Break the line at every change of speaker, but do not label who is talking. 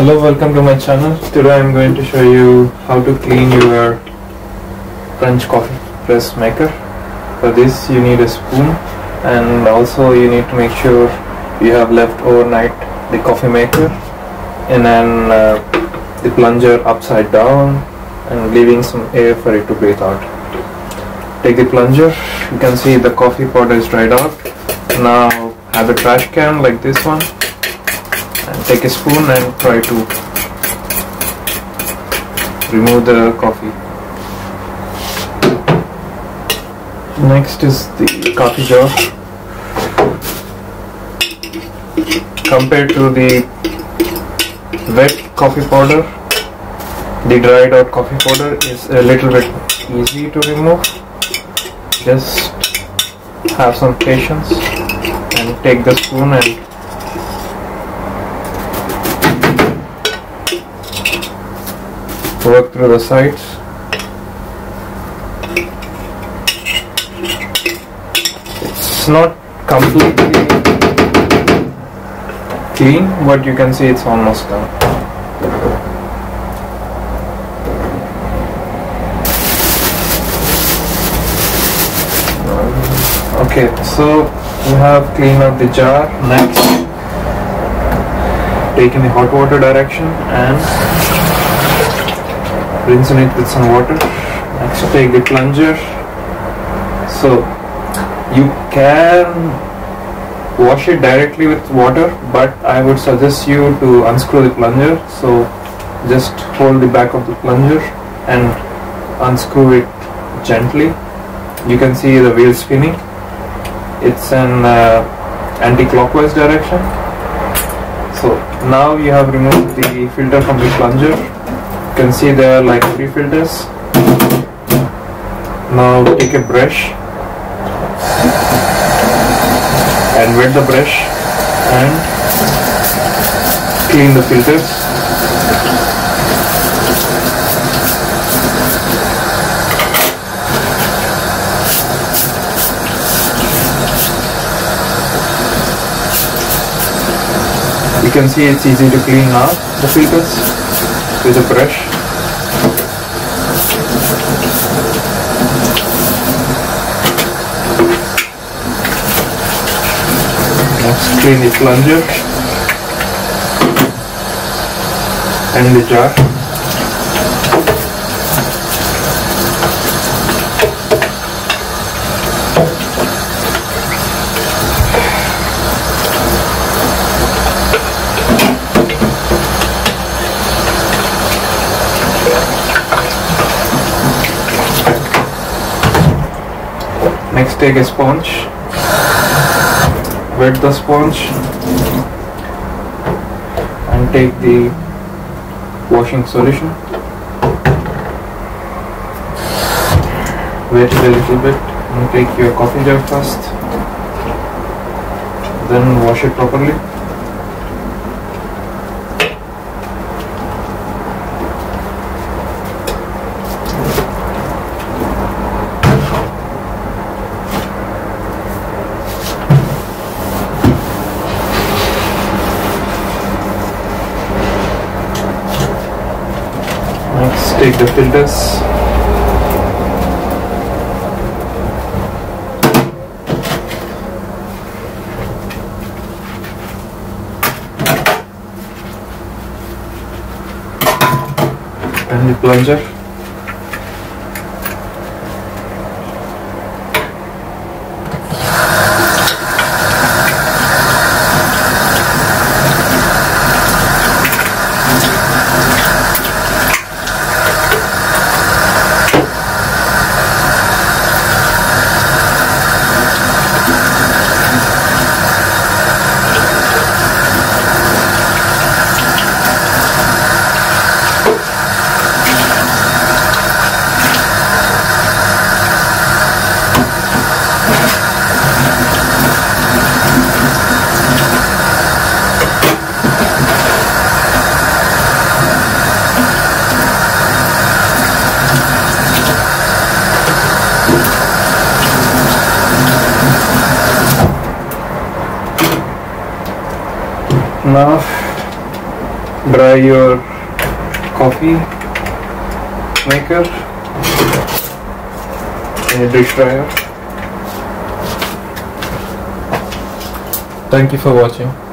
Hello, welcome to my channel. Today I'm going to show you how to clean your French coffee press maker. For this you need a spoon, and also you need to make sure you have left overnight the coffee maker and then the plunger upside down and leaving some air for it to breathe out. Take the plunger, you can see the coffee powder is dried out. Now have a trash can like this one and take a spoon and try to remove the coffee. Next is the coffee jar. Compared to the wet coffee powder, the dried out coffee powder is a little bit easy to remove. Just have some patience and take the spoon and work through the sides. It's not completely clean, but you can see it's almost done. Okay, so we have cleaned up the jar. Next, take in the hot water direction and rinsing it with some water. Next, take the plunger. So you can wash it directly with water, but I would suggest you to unscrew the plunger. So just hold the back of the plunger and unscrew it gently. You can see the wheel spinning. It's an anti-clockwise direction. So now you have removed the filter from the plunger. You can see there are like 3 filters. Now take a brush and wet the brush and clean the filters. You can see it's easy to clean now the filters with a brush. Next, clean the plunger and the jar. Next, take a sponge, wet the sponge and take the washing solution, wet it a little bit and take your coffee jar first, then wash it properly. Next, take the filters. And the plunger. Now dry your coffee maker in a dish dryer. Thank you for watching.